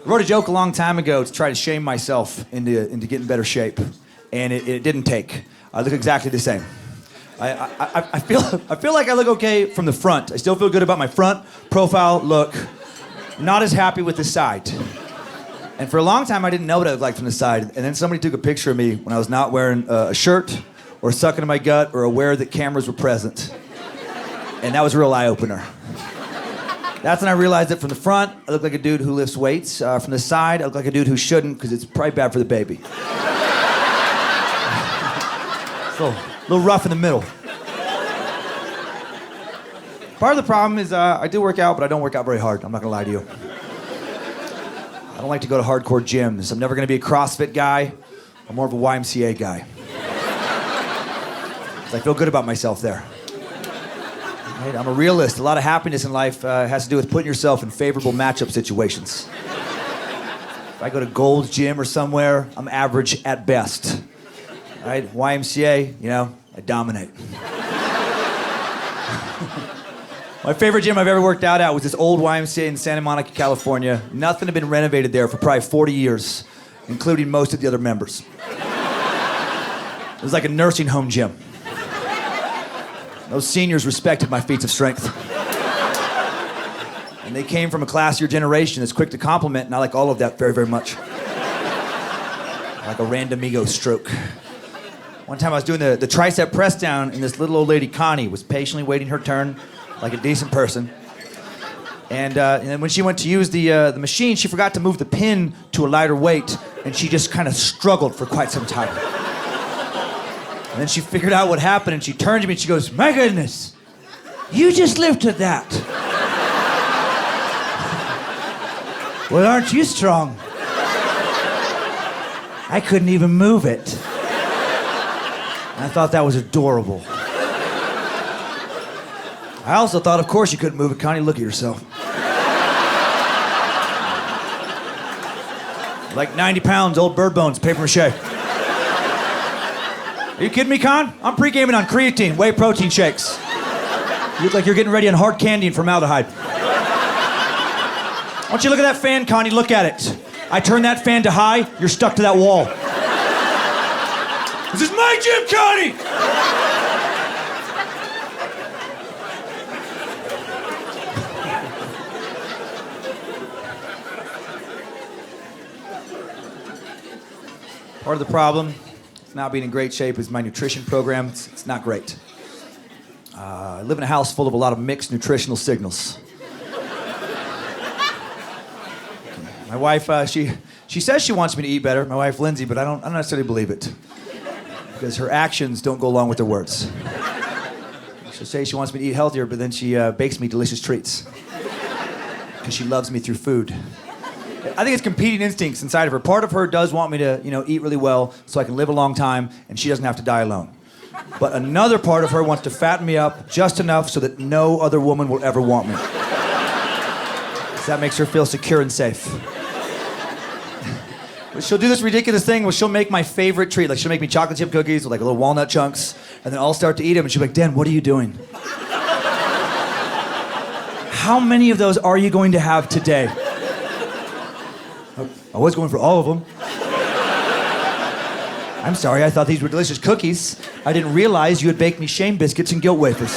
wrote a joke a long time ago to try to shame myself into getting better shape, and it didn't take. I look exactly the same. I feel like I look okay from the front. I still feel good about my front profile look. Not as happy with the side. And for a long time, I didn't know what I looked like from the side. And then somebody took a picture of me when I was not wearing a shirt or sucking in my gut or aware that cameras were present. And that was a real eye-opener. That's when I realized that from the front, I look like a dude who lifts weights. From the side, I look like a dude who shouldn't, because it's probably bad for the baby. It's a little rough in the middle. Part of the problem is I do work out, but I don't work out very hard. I'm not going to lie to you. I don't like to go to hardcore gyms. I'm never going to be a CrossFit guy. I'm more of a YMCA guy. I feel good about myself there. Right? I'm a realist. A lot of happiness in life has to do with putting yourself in favorable matchup situations. If I go to Gold's Gym or somewhere, I'm average at best. Right? YMCA, I dominate. My favorite gym I've ever worked out at was this old YMCA in Santa Monica, California. Nothing had been renovated there for probably 40 years, including most of the other members. It was like a nursing home gym. Those seniors respected my feats of strength. And they came from a classier generation that's quick to compliment, and I like all of that very, very much. Like a random ego stroke. One time I was doing the tricep press down, and this little old lady, Connie, was patiently waiting her turn, like a decent person. And then when she went to use the machine, she forgot to move the pin to a lighter weight, and she just kind of struggled for quite some time. And then she figured out what happened, and she turned to me and she goes, "My goodness, you just lifted that. Well, aren't you strong? I couldn't even move it." And I thought that was adorable. I also thought, of course you couldn't move it, Connie. Look at yourself. Like 90 pounds, old bird bones, paper mache. Are you kidding me, Con? I'm pre-gaming on creatine, whey protein shakes. You look like you're getting ready on hard candy and formaldehyde. Why don't you look at that fan, Connie? Look at it. I turn that fan to high, you're stuck to that wall. This is my gym, Connie! Part of the problem, it's not being in great shape, is my nutrition program. It's not great. I live in a house full of a lot of mixed nutritional signals. My wife, she says she wants me to eat better, my wife Lindsay, but I don't necessarily believe it. Because her actions don't go along with her words. She'll say she wants me to eat healthier, but then she bakes me delicious treats. Because she loves me through food. I think it's competing instincts inside of her. Part of her does want me to, eat really well so I can live a long time and she doesn't have to die alone. But another part of her wants to fatten me up just enough so that no other woman will ever want me. Because that makes her feel secure and safe. But she'll do this ridiculous thing where she'll make my favorite treat. Like she'll make me chocolate chip cookies with like little walnut chunks, and then I'll start to eat them and she'll be like, "Dan, what are you doing? How many of those are you going to have today?" I was going for all of them. I'm sorry, I thought these were delicious cookies. I didn't realize you had baked me shame biscuits and guilt wafers.